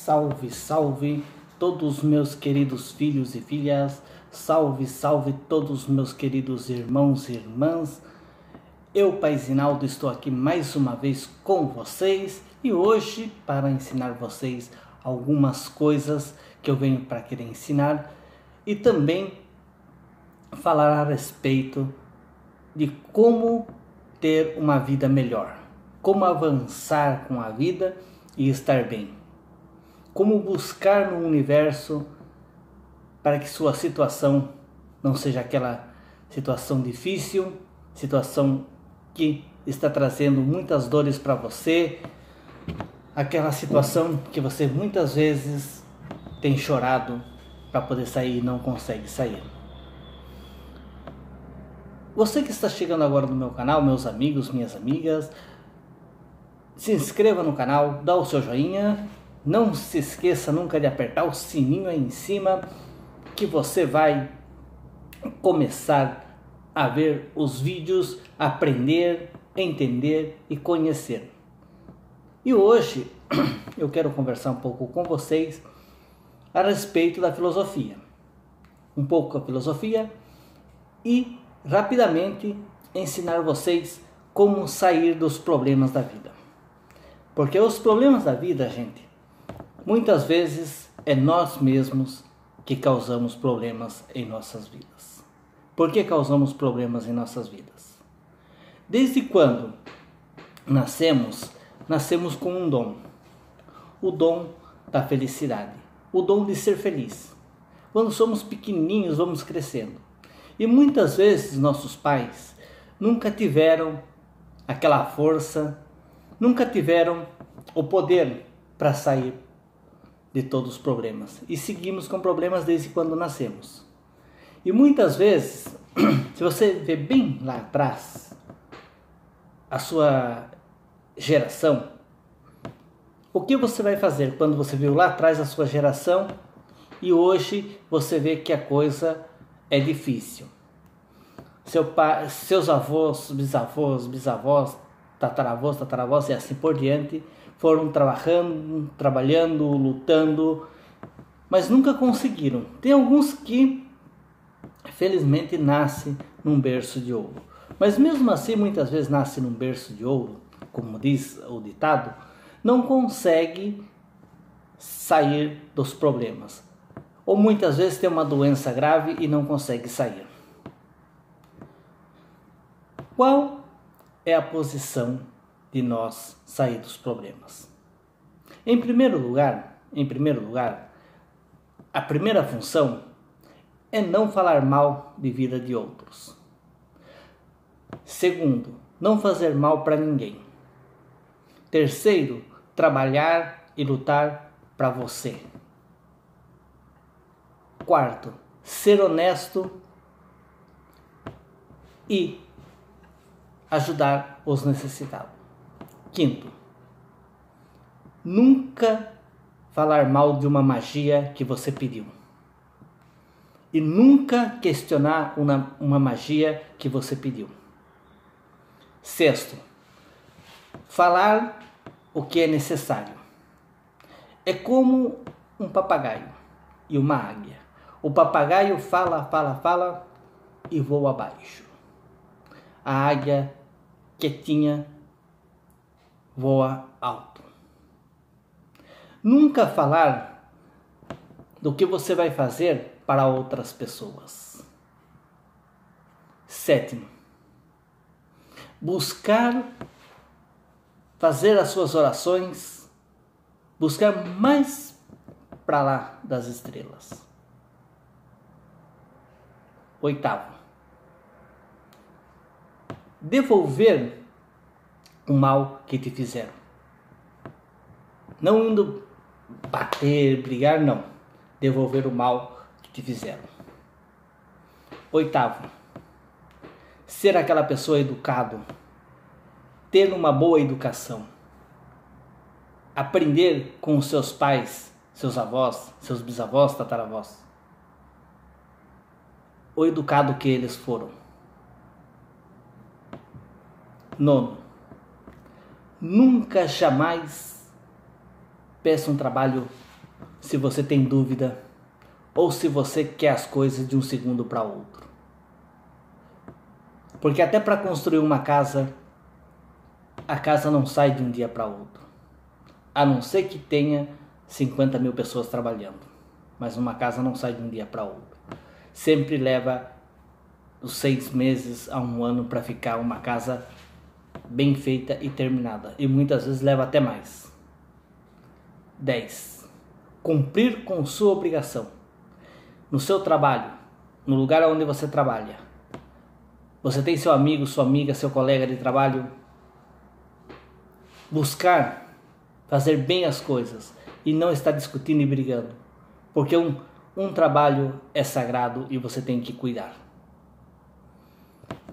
Salve, salve todos meus queridos filhos e filhas, salve, salve todos meus queridos irmãos e irmãs. Eu, Pai Zinaldo, estou aqui mais uma vez com vocês e hoje para ensinar vocês algumas coisas que eu venho para querer ensinar e também falar a respeito de como ter uma vida melhor, como avançar com a vida e estar bem. Como buscar no universo para que sua situação não seja aquela situação difícil, situação que está trazendo muitas dores para você, aquela situação que você muitas vezes tem chorado para poder sair e não consegue sair. Você que está chegando agora no meu canal, meus amigos, minhas amigas, se inscreva no canal, dá o seu joinha. Não se esqueça nunca de apertar o sininho aí em cima, que você vai começar a ver os vídeos, aprender, entender e conhecer. E hoje eu quero conversar um pouco com vocês a respeito da filosofia. Um pouco a filosofia e rapidamente ensinar vocês como sair dos problemas da vida. Porque os problemas da vida, gente, muitas vezes é nós mesmos que causamos problemas em nossas vidas. Por que causamos problemas em nossas vidas? Desde quando nascemos com um dom. O dom da felicidade. O dom de ser feliz. Quando somos pequenininhos, vamos crescendo. E muitas vezes nossos pais nunca tiveram aquela força, nunca tiveram o poder para sair de todos os problemas. E seguimos com problemas desde quando nascemos. E muitas vezes, se você vê bem lá atrás, a sua geração, o que você vai fazer quando você viu lá atrás a sua geração e hoje você vê que a coisa é difícil? Seu pai, seus avós, bisavós, tataravós e assim por diante foram trabalhando, lutando, mas nunca conseguiram. Tem alguns que felizmente nascem num berço de ouro, mas mesmo assim muitas vezes nascem num berço de ouro, como diz o ditado, não consegue sair dos problemas, ou muitas vezes tem uma doença grave e não consegue sair. Qual é a posição de nós sair dos problemas? Em primeiro lugar, a primeira função é não falar mal de vida de outros. Segundo, não fazer mal para ninguém. Terceiro, trabalhar e lutar para você. Quarto, ser honesto e ajudar os necessitados. Quinto, nunca falar mal de uma magia que você pediu. E nunca questionar uma magia que você pediu. Sexto, falar o que é necessário. É como um papagaio e uma águia. O papagaio fala e voa abaixo. A águia, quietinha, voa alto. Nunca falar do que você vai fazer para outras pessoas. Sétimo, buscar fazer as suas orações, buscar mais para lá das estrelas. Oitavo, devolver o mal que te fizeram. Não indo bater, brigar, não. Devolver o mal que te fizeram. Oitavo, ser aquela pessoa educada, ter uma boa educação, aprender com os seus pais, seus avós, seus bisavós, tataravós, o educado que eles foram. Nono, nunca jamais peça um trabalho se você tem dúvida ou se você quer as coisas de um segundo para outro. Porque até para construir uma casa, a casa não sai de um dia para outro. A não ser que tenha 50 mil pessoas trabalhando. Mas uma casa não sai de um dia para outro. Sempre leva os 6 meses a um ano para ficar uma casa bem feita e terminada. E muitas vezes leva até mais. 10. Cumprir com sua obrigação. No seu trabalho, no lugar onde você trabalha. Você tem seu amigo, sua amiga, seu colega de trabalho. Buscar fazer bem as coisas e não estar discutindo e brigando. Porque um trabalho é sagrado e você tem que cuidar.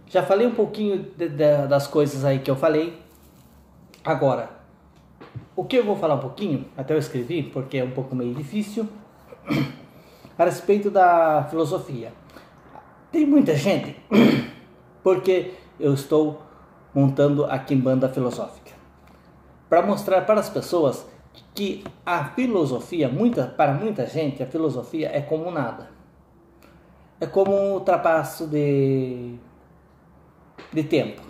Já falei um pouquinho das coisas aí que eu falei. Agora, o que eu vou falar um pouquinho, até eu escrevi, porque é um pouco meio difícil, a respeito da filosofia. Tem muita gente, porque eu estou montando a Quimbanda Filosófica, para mostrar para as pessoas que a filosofia, para muita gente, a filosofia é como nada. É como um ultrapasso de tempo.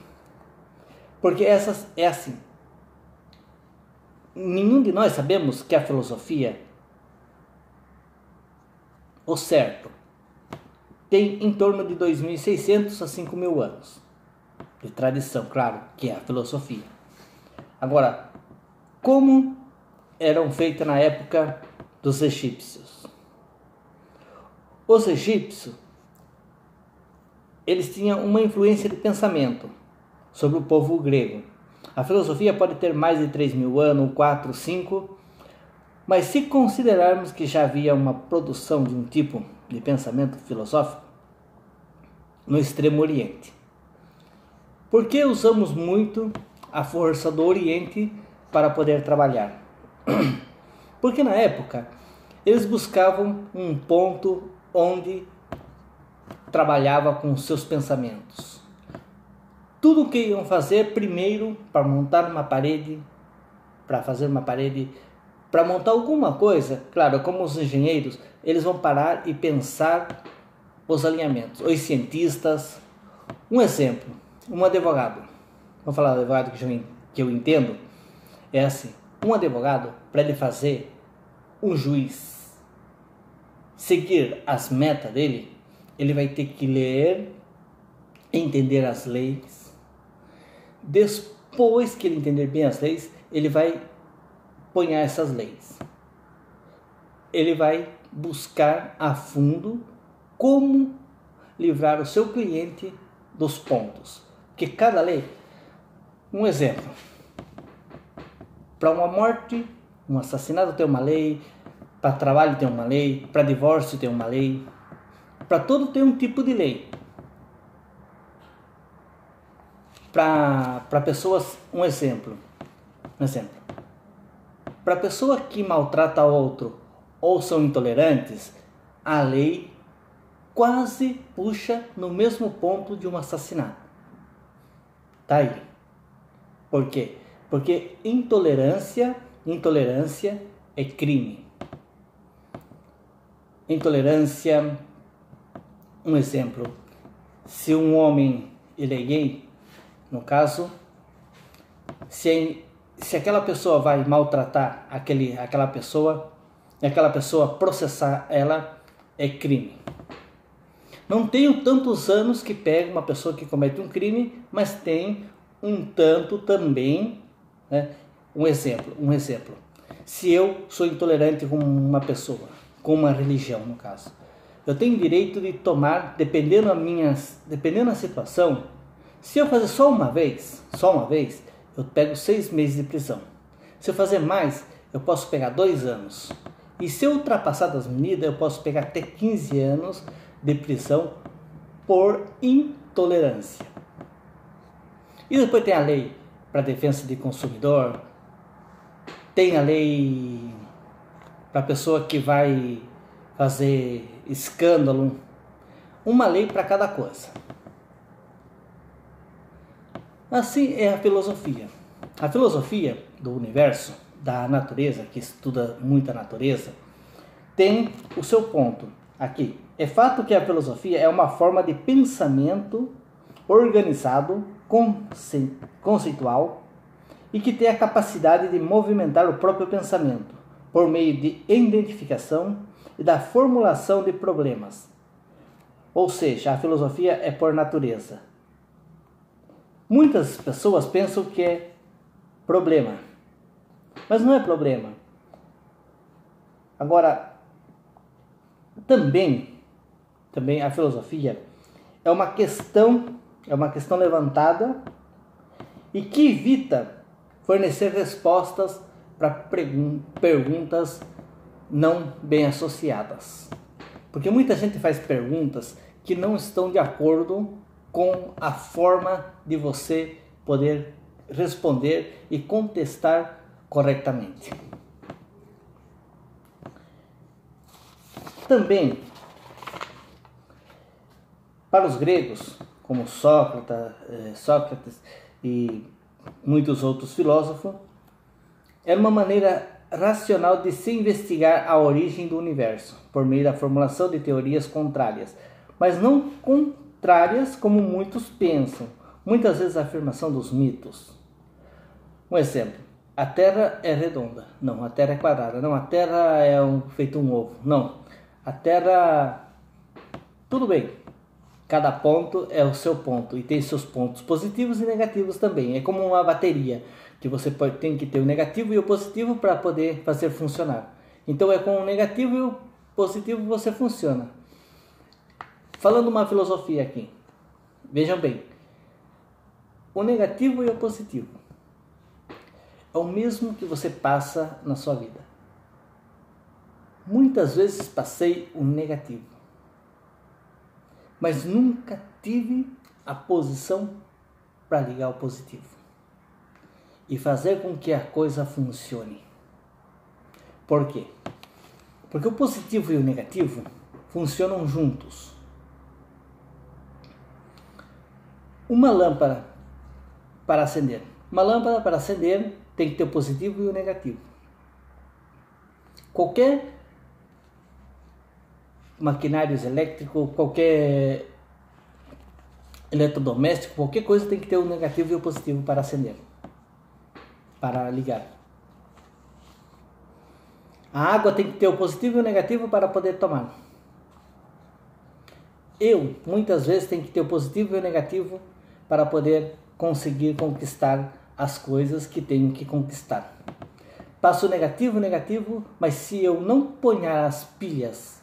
Porque é assim. Nenhum de nós sabemos que a filosofia, o certo, tem em torno de 2.600 a 5.000 anos de tradição, claro, que é a filosofia. Agora, como eram feitas na época dos egípcios? Os egípcios, eles tinham uma influência de pensamento sobre o povo grego. A filosofia pode ter mais de 3.000 anos, 4, 5, mas se considerarmos que já havia uma produção de um tipo de pensamento filosófico no Extremo Oriente. Por que usamos muito a força do Oriente para poder trabalhar? Porque na época eles buscavam um ponto onde trabalhava com seus pensamentos. Tudo o que iam fazer primeiro para montar uma parede, para fazer uma parede, para montar alguma coisa, claro, como os engenheiros, eles vão parar e pensar os alinhamentos. Os cientistas, um exemplo, um advogado, vou falar do advogado que eu entendo, é assim, um advogado, para ele fazer um juiz seguir as metas dele, ele vai ter que ler, entender as leis. Depois que ele entender bem as leis, ele vai ponhar essas leis. Ele vai buscar a fundo como livrar o seu cliente dos pontos. Porque cada lei, um exemplo, para uma morte, um assassinato tem uma lei, para trabalho tem uma lei, para divórcio tem uma lei, para tudo tem um tipo de lei. Para pessoas, um exemplo. Para pessoa que maltrata outro ou são intolerantes, a lei quase puxa no mesmo ponto de um assassinato. Tá aí. Por quê? Porque intolerância é crime. Intolerância, um exemplo, se um homem ele é gay, no caso, se aquela pessoa vai maltratar aquela pessoa e aquela pessoa processar ela, é crime. Não tenho tantos anos que pega uma pessoa que comete um crime, mas tem um tanto também, né? Um exemplo. Se eu sou intolerante com uma pessoa, com uma religião no caso, eu tenho direito de tomar, dependendo da situação, se eu fazer só uma vez, eu pego 6 meses de prisão. Se eu fazer mais, eu posso pegar 2 anos. E se eu ultrapassar das medidas, eu posso pegar até 15 anos de prisão por intolerância. E depois tem a lei para defesa de consumidor, tem a lei para a pessoa que vai fazer escândalo, uma lei para cada coisa. Assim é a filosofia. A filosofia do universo, da natureza, que estuda muito a natureza, tem o seu ponto aqui. É fato que a filosofia é uma forma de pensamento organizado, conceitual, e que tem a capacidade de movimentar o próprio pensamento por meio de identificação e da formulação de problemas. Ou seja, a filosofia é por natureza. Muitas pessoas pensam que é problema, mas não é problema. Agora, também a filosofia é uma questão levantada e que evita fornecer respostas para perguntas não bem associadas. Porque muita gente faz perguntas que não estão de acordo com a forma de você poder responder e contestar corretamente. Também, para os gregos, como Sócrates e muitos outros filósofos, era uma maneira racional de se investigar a origem do universo, por meio da formulação de teorias contrárias, mas não contrárias como muitos pensam, muitas vezes a afirmação dos mitos. Um exemplo, a Terra é redonda, não, a Terra é quadrada, não, a Terra é feito um ovo, não, a Terra, tudo bem, cada ponto é o seu ponto e tem seus pontos positivos e negativos também, é como uma bateria, que você tem que ter o negativo e o positivo para poder fazer funcionar. Então é com o negativo e o positivo você funciona. Falando uma filosofia aqui, vejam bem, o negativo e o positivo é o mesmo que você passa na sua vida. Muitas vezes passei o negativo, mas nunca tive a posição para ligar o positivo e fazer com que a coisa funcione. Por quê? Porque o positivo e o negativo funcionam juntos. Uma lâmpada para acender. Uma lâmpada para acender tem que ter o positivo e o negativo. Qualquer maquinário elétrico, qualquer eletrodoméstico, qualquer coisa tem que ter o negativo e o positivo para acender, para ligar. A água tem que ter o positivo e o negativo para poder tomar. Muitas vezes, tenho que ter o positivo e o negativo para poder conseguir conquistar as coisas que tenho que conquistar. Passo negativo, mas se eu não ponhar as pilhas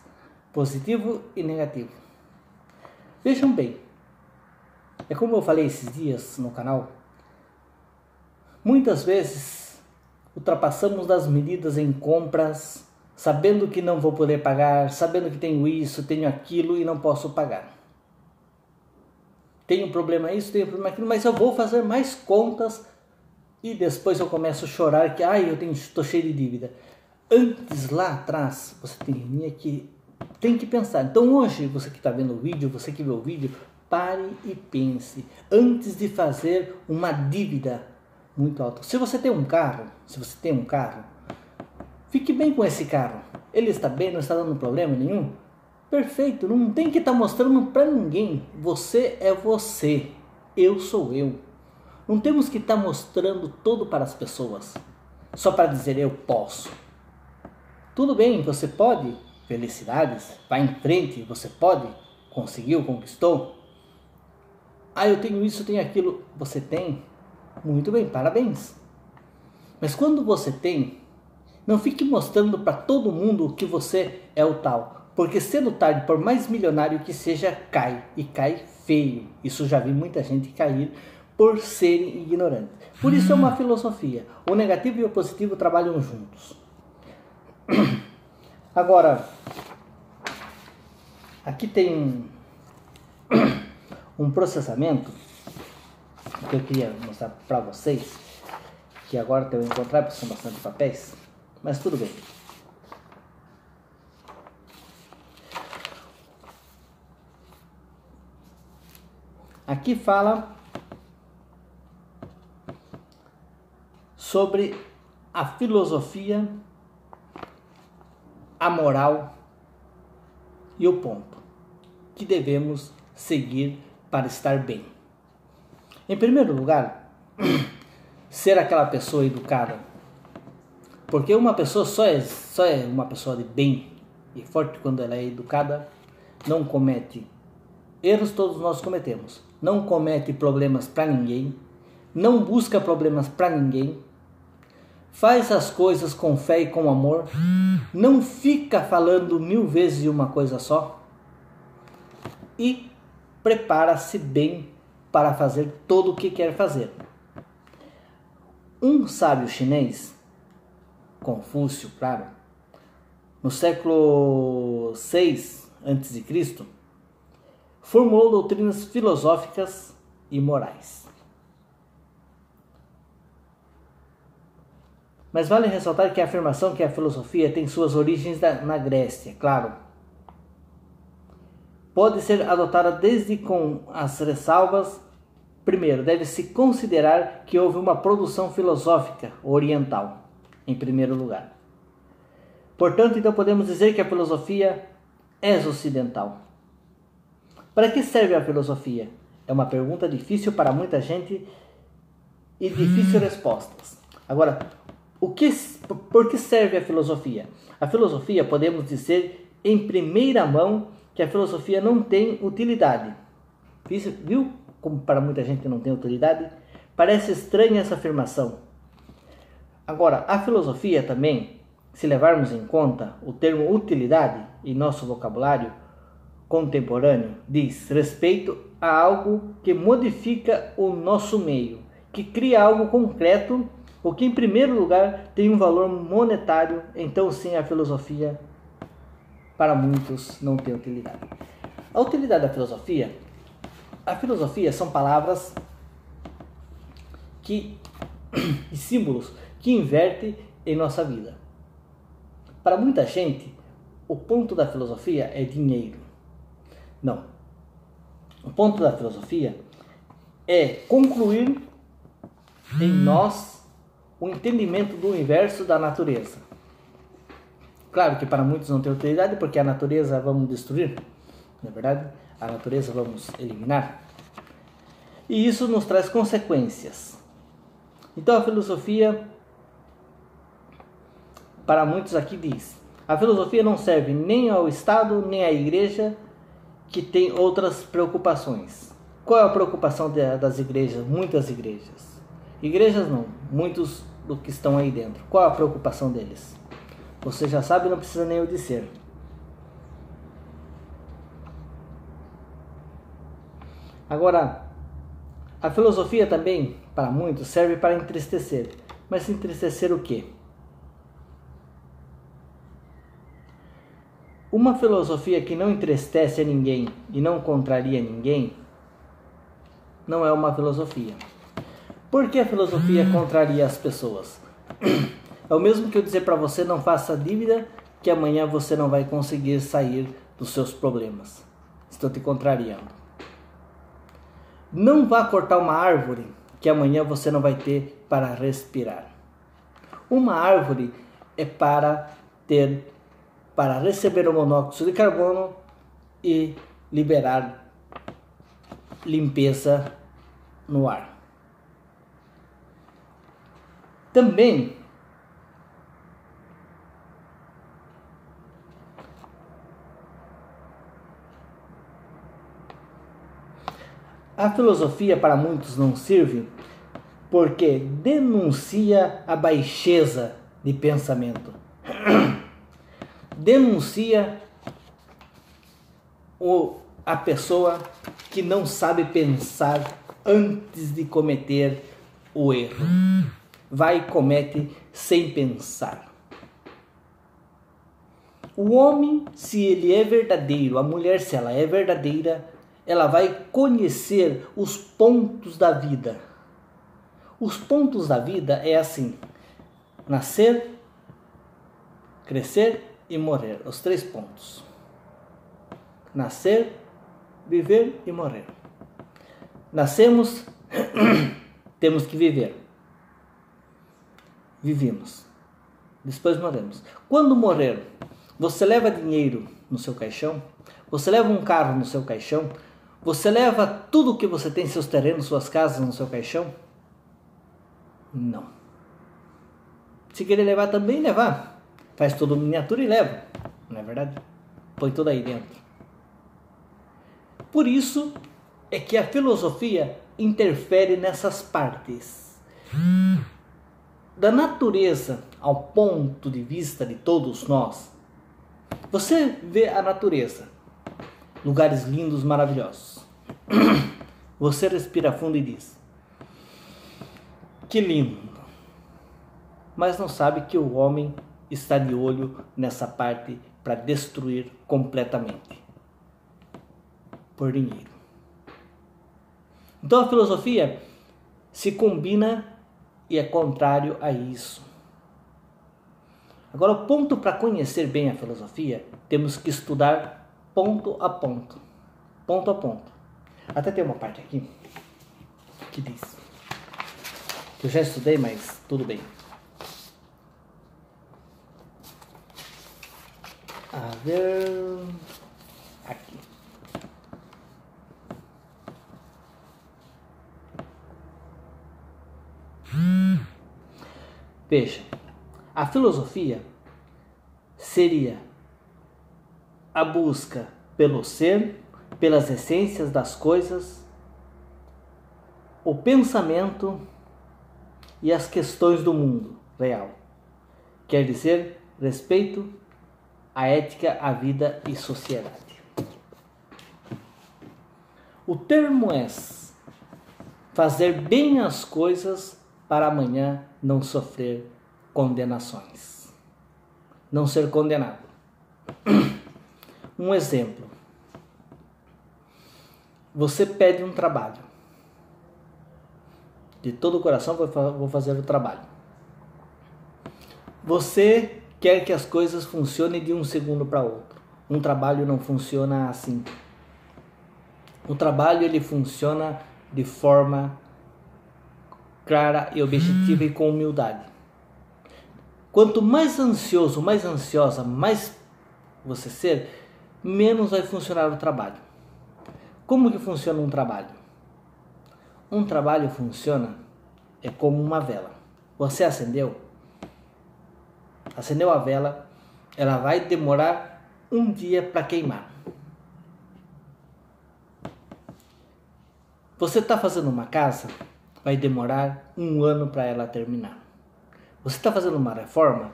positivo e negativo. Vejam bem, é como eu falei esses dias no canal, muitas vezes ultrapassamos das medidas em compras, sabendo que não vou poder pagar, sabendo que tenho isso, tenho aquilo e não posso pagar. Tenho problema isso, tenho problema aquilo, mas eu vou fazer mais contas e depois eu começo a chorar que estou cheio de dívida. Antes, lá atrás, você tem que pensar. Então hoje, você que está vendo o vídeo, você que vê o vídeo, pare e pense antes de fazer uma dívida muito alta. Se você tem um carro, fique bem com esse carro. Ele está bem, não está dando problema nenhum? Perfeito, não tem que estar mostrando para ninguém. Você é você, eu sou eu. Não temos que estar mostrando tudo para as pessoas, só para dizer eu posso. Tudo bem, você pode, felicidades, vá em frente, você pode, conseguiu, conquistou. Eu tenho isso, tenho aquilo. Você tem? Muito bem, parabéns. Mas quando você tem, não fique mostrando para todo mundo que você é o tal. Porque cedo ou tarde, por mais milionário que seja, cai. E cai feio. Isso já vi muita gente cair por serem ignorantes. Por isso é uma filosofia. O negativo e o positivo trabalham juntos. Agora, aqui tem um processamento que eu queria mostrar para vocês, que agora eu vou encontrar, porque são bastante papéis, mas tudo bem. Aqui fala sobre a filosofia a moral e o ponto que devemos seguir para estar bem. Em primeiro lugar, ser aquela pessoa educada. Porque uma pessoa só é uma pessoa de bem e forte quando ela é educada, não comete erros, todos nós cometemos, não comete problemas para ninguém, não busca problemas para ninguém, faz as coisas com fé e com amor, não fica falando 1000 vezes de uma coisa só e prepara-se bem para fazer tudo o que quer fazer. Um sábio chinês, Confúcio, claro, no século VI a.C., formulou doutrinas filosóficas e morais. Mas vale ressaltar que a afirmação que a filosofia tem suas origens na Grécia, claro, pode ser adotada desde com as ressalvas. Primeiro, deve-se considerar que houve uma produção filosófica oriental, em primeiro lugar. Portanto, então podemos dizer que a filosofia é ocidental. Para que serve a filosofia? É uma pergunta difícil para muita gente e difícil respostas. Agora, por que serve a filosofia? A filosofia, podemos dizer em primeira mão que a filosofia não tem utilidade. Viu como para muita gente não tem utilidade? Parece estranha essa afirmação. Agora, a filosofia também, se levarmos em conta o termo utilidade em nosso vocabulário contemporâneo, diz respeito a algo que modifica o nosso meio, que cria algo concreto, o que em primeiro lugar tem um valor monetário. Então sim, a filosofia para muitos não tem utilidade. A utilidade da filosofia, são palavras e símbolos que invertem em nossa vida. Para muita gente, o ponto da filosofia é dinheiro. Não. O ponto da filosofia é concluir em nós o entendimento do universo, da natureza. Claro que para muitos não tem utilidade, porque a natureza vamos destruir, não é verdade? A natureza vamos eliminar. E isso nos traz consequências. Então a filosofia, para muitos aqui diz, a filosofia não serve nem ao Estado, nem à igreja, que tem outras preocupações. Qual é a preocupação das igrejas? Muitas igrejas. Igrejas não, muitos do que estão aí dentro. Qual é a preocupação deles? Você já sabe, não precisa nem eu dizer. Agora, a filosofia também, para muitos, serve para entristecer. Mas entristecer o quê? Uma filosofia que não entristece a ninguém e não contraria ninguém, não é uma filosofia. Por que a filosofia contraria as pessoas? É o mesmo que eu dizer para você, não faça dívida, que amanhã você não vai conseguir sair dos seus problemas. Estou te contrariando. Não vá cortar uma árvore, que amanhã você não vai ter para respirar. Uma árvore é para receber o monóxido de carbono e liberar limpeza no ar. Também a filosofia para muitos não serve porque denuncia a baixeza de pensamento. Denuncia a pessoa que não sabe pensar antes de cometer o erro. Vai e comete sem pensar. O homem, se ele é verdadeiro, a mulher, se ela é verdadeira, ela vai conhecer os pontos da vida. Os pontos da vida é assim: nascer, crescer e morrer. Os 3 pontos. Nascer, viver e morrer. Nascemos, temos que viver. Vivemos. Depois morremos. Quando morrer? Você leva dinheiro no seu caixão? Você leva um carro no seu caixão? Você leva tudo o que você tem, seus terrenos, suas casas no seu caixão? Não. Se querer levar também, levar. Faz tudo miniatura e leva. Não é verdade? Põe tudo aí dentro. Por isso é que a filosofia interfere nessas partes. Da natureza ao ponto de vista de todos nós. Você vê a natureza. Lugares lindos, maravilhosos. Você respira fundo e diz: que lindo. Mas não sabe que o homem está de olho nessa parte para destruir completamente. Por dinheiro. Então a filosofia se combina e é contrário a isso. Agora, o ponto para conhecer bem a filosofia, temos que estudar ponto a ponto. Ponto a ponto. Até tem uma parte aqui que diz, que eu já estudei, mas tudo bem. A ver... aqui. Veja, a filosofia seria a busca pelo ser, pelas essências das coisas, o pensamento e as questões do mundo real. Quer dizer, respeito à ética, à vida e sociedade. O termo é fazer bem as coisas para amanhã não sofrer condenações. Não ser condenado. Um exemplo. Você pede um trabalho. De todo o coração vou fazer o trabalho. Você quer que as coisas funcionem de um segundo para outro. Um trabalho não funciona assim. O trabalho ele funciona de forma clara e objetiva e com humildade. Quanto mais ansioso, mais ansiosa, mais você ser, menos vai funcionar o trabalho. Como que funciona um trabalho? Um trabalho funciona é como uma vela. Você acendeu a vela, ela vai demorar um dia para queimar. Você está fazendo uma casa, vai demorar um ano para ela terminar. Você está fazendo uma reforma,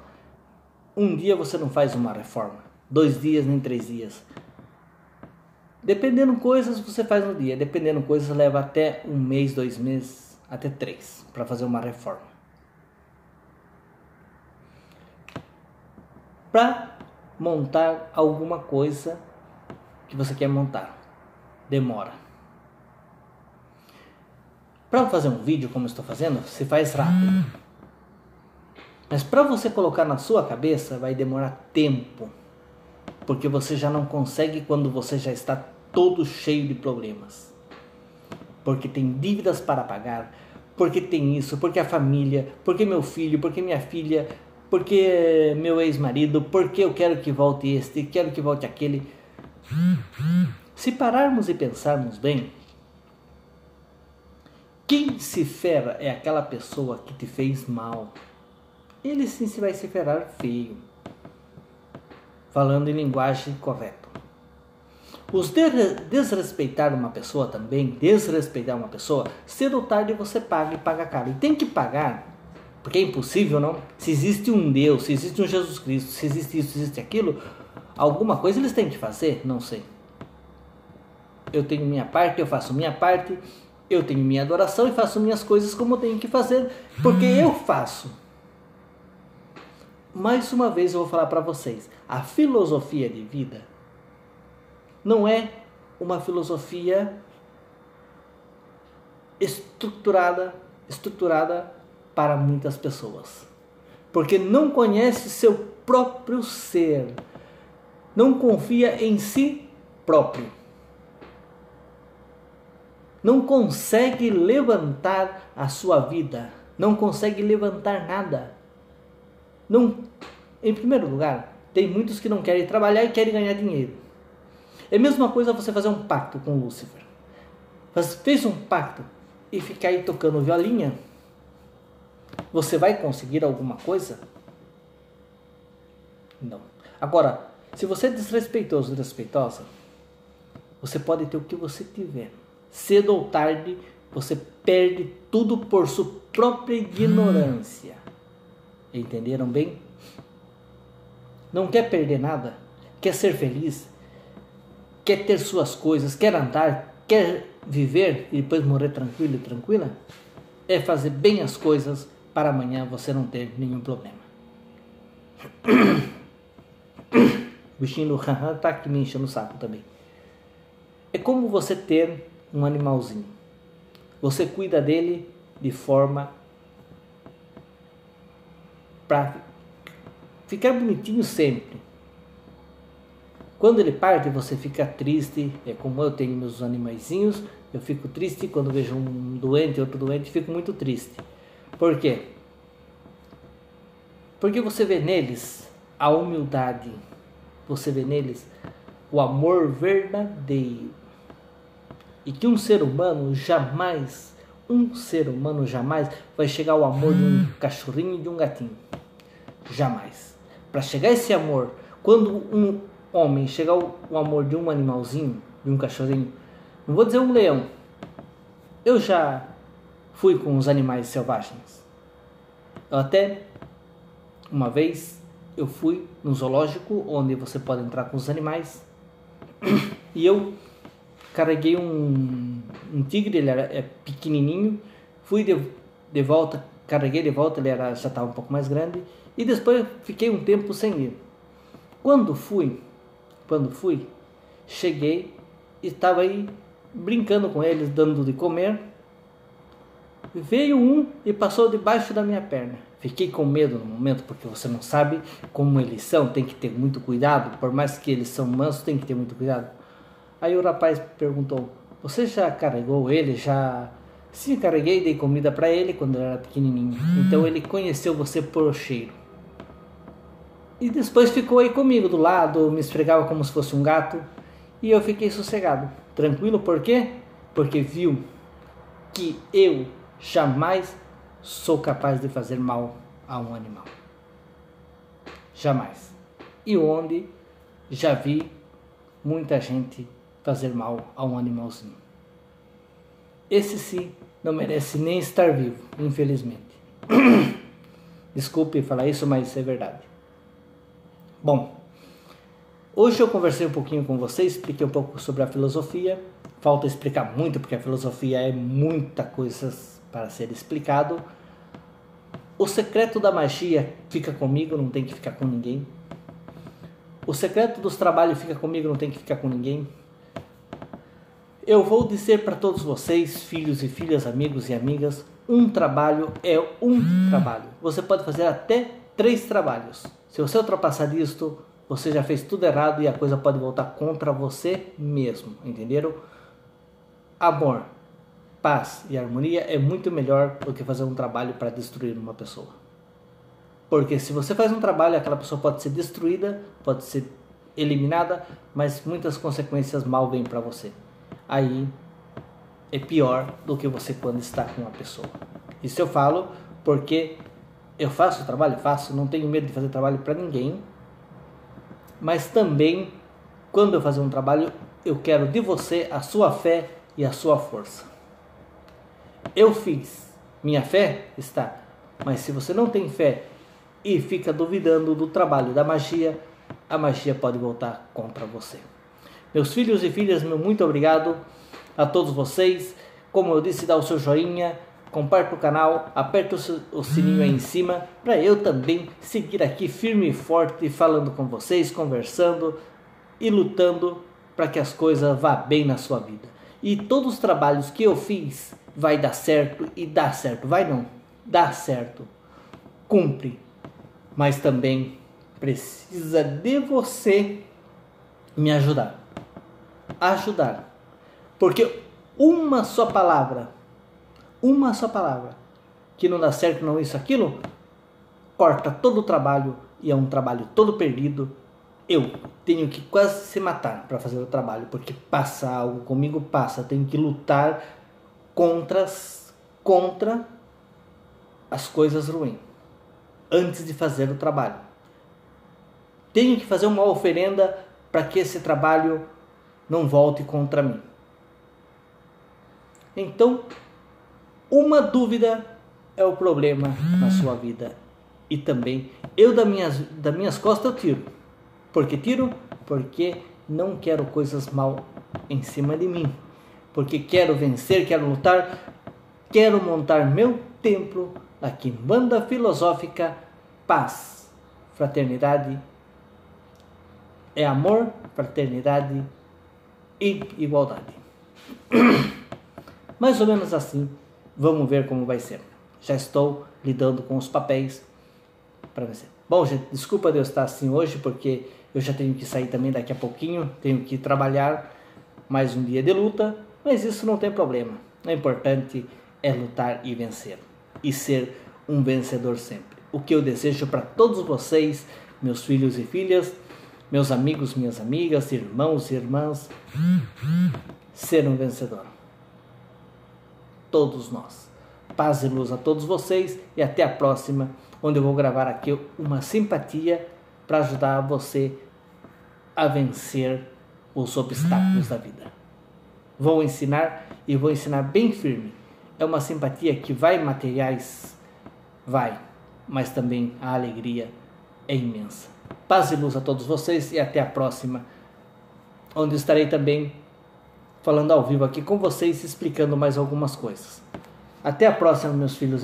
um dia você não faz uma reforma, 2 dias nem 3 dias. Dependendo coisas você faz no dia, dependendo coisas leva até 1 mês, 2 meses, até 3 para fazer uma reforma. Para montar alguma coisa que você quer montar, demora. Para fazer um vídeo como eu estou fazendo, se faz rápido. Mas para você colocar na sua cabeça, vai demorar tempo. Porque você já não consegue quando você já está todo cheio de problemas. Porque tem dívidas para pagar, porque tem isso, porque a família, porque meu filho, porque minha filha, porque meu ex-marido, porque eu quero que volte este, quero que volte aquele. Se pararmos e pensarmos bem, quem se ferra é aquela pessoa que te fez mal. Ele sim se vai se ferrar feio. Falando em linguagem correta. Os desrespeitar uma pessoa também, desrespeitar uma pessoa, cedo ou tarde você paga e paga caro. E tem que pagar, porque é impossível, não? Se existe um Deus, se existe um Jesus Cristo, se existe isso, se existe aquilo, alguma coisa eles têm que fazer, não sei. Eu tenho minha parte, eu faço minha parte, eu tenho minha adoração e faço minhas coisas como eu tenho que fazer, porque eu faço. Mais uma vez eu vou falar para vocês, a filosofia de vida não é uma filosofia estruturada para muitas pessoas. Porque não conhece seu próprio ser, não confia em si próprio. Não consegue levantar a sua vida, não consegue levantar nada. Não, em primeiro lugar, Tem muitos que não querem trabalhar e querem ganhar dinheiro. É a mesma coisa você fazer um pacto com Lúcifer. Fez um pacto e ficar aí tocando violinha, você vai conseguir alguma coisa? Não. Agora, se você é desrespeitoso ou desrespeitosa, você pode ter o que você tiver. Cedo ou tarde, você perde tudo por sua própria ignorância. Entenderam bem? Não quer perder nada? Quer ser feliz? Quer ter suas coisas? Quer andar? Quer viver e depois morrer tranquilo e tranquila? É fazer bem as coisas para amanhã você não ter nenhum problema. O bichinho do haha tá aqui me enchendo o saco também. É como você ter um animalzinho. Você cuida dele de forma para ficar bonitinho sempre. Quando ele parte, você fica triste. É como eu tenho meus animaizinhos. Eu fico triste quando vejo um doente, outro doente, fico muito triste. Por quê? Porque você vê neles a humildade. Você vê neles o amor verdadeiro. E que um ser humano jamais vai chegar ao amor de um cachorrinho e de um gatinho. Jamais. Para chegar esse amor, quando um homem chegar ao amor de um animalzinho, de um cachorrinho, não vou dizer um leão. Eu já fui com os animais selvagens. Eu até, uma vez, eu fui no zoológico, onde você pode entrar com os animais, e eu carreguei um tigre, ele era pequenininho, fui de volta, carreguei de volta, ele já estava um pouco mais grande, e depois fiquei um tempo sem ir. Quando fui, cheguei e estava aí brincando com eles, dando de comer. Veio um e passou debaixo da minha perna. Fiquei com medo no momento, porque você não sabe como eles são, tem que ter muito cuidado. Por mais que eles são mansos, tem que ter muito cuidado. Aí o rapaz perguntou: você já carregou ele? Sim, carreguei, dei comida para ele quando ele era pequenininho. Então ele conheceu você por cheiro. E depois ficou aí comigo do lado, me esfregava como se fosse um gato. E eu fiquei sossegado, tranquilo. Por quê? Porque viu que eu jamais sou capaz de fazer mal a um animal. Jamais. E onde já vi muita gente fazer mal a um animalzinho. Esse sim não merece nem estar vivo, infelizmente. Desculpe falar isso, mas é verdade. Bom, hoje eu conversei um pouquinho com vocês, expliquei um pouco sobre a filosofia. Falta explicar muito, porque a filosofia é muita coisa para ser explicado. O secreto da magia fica comigo, não tem que ficar com ninguém. O secreto dos trabalhos fica comigo, não tem que ficar com ninguém. Eu vou dizer para todos vocês, filhos e filhas, amigos e amigas, um trabalho é um trabalho. Você pode fazer até 3 trabalhos. Se você ultrapassar disto, você já fez tudo errado e a coisa pode voltar contra você mesmo, entenderam? Amor, paz e harmonia é muito melhor do que fazer um trabalho para destruir uma pessoa. Porque se você faz um trabalho, aquela pessoa pode ser destruída, pode ser eliminada, mas muitas consequências mal vêm para você. Aí é pior do que você quando está com uma pessoa. Isso eu falo porque eu faço trabalho, não tenho medo de fazer trabalho para ninguém, mas também quando eu fazer um trabalho, eu quero de você a sua fé e a sua força. Eu fiz, minha fé está, mas se você não tem fé e fica duvidando do trabalho da magia, a magia pode voltar contra você. Meus filhos e filhas, meu muito obrigado a todos vocês. Como eu disse, dá o seu joinha, compartilhe o canal, aperta o sininho aí em cima, para eu também seguir aqui firme e forte, falando com vocês, conversando e lutando para que as coisas vá bem na sua vida. E todos os trabalhos que eu fiz vai dar certo, e dá certo, vai não, dá certo, cumpre, mas também precisa de você me ajudar, porque uma só palavra que não dá certo, não isso, aquilo, corta todo o trabalho e é um trabalho todo perdido eu tenho que quase se matar para fazer o trabalho, porque passa algo comigo, passa, tenho que lutar contra as coisas ruins antes de fazer o trabalho. Tenho que fazer uma oferenda para que esse trabalho não volte contra mim. Então, uma dúvida é o problema na sua vida. E também, eu das minhas costas eu tiro. Por que tiro? Porque não quero coisas mal em cima de mim. Porque quero vencer, quero lutar, quero montar meu templo aqui em Banda Filosófica. Paz, fraternidade, é amor, fraternidade e igualdade. Mais ou menos assim, vamos ver como vai ser. Já estou lidando com os papéis para vencer. Bom, gente, desculpa de eu estar assim hoje, porque eu já tenho que sair também daqui a pouquinho, tenho que trabalhar mais um dia de luta, mas isso não tem problema. O importante é lutar e vencer, e ser um vencedor sempre. O que eu desejo para todos vocês, meus filhos e filhas, meus amigos, minhas amigas, irmãos e irmãs, ser um vencedor. Todos nós. Paz e luz a todos vocês e até a próxima, onde eu vou gravar aqui uma simpatia para ajudar você a vencer os obstáculos da vida. Vou ensinar e vou ensinar bem firme. É uma simpatia que vai materiais, vai, mas também a alegria é imensa. Paz e luz a todos vocês e até a próxima, onde estarei também falando ao vivo aqui com vocês, explicando mais algumas coisas. Até a próxima, meus filhos.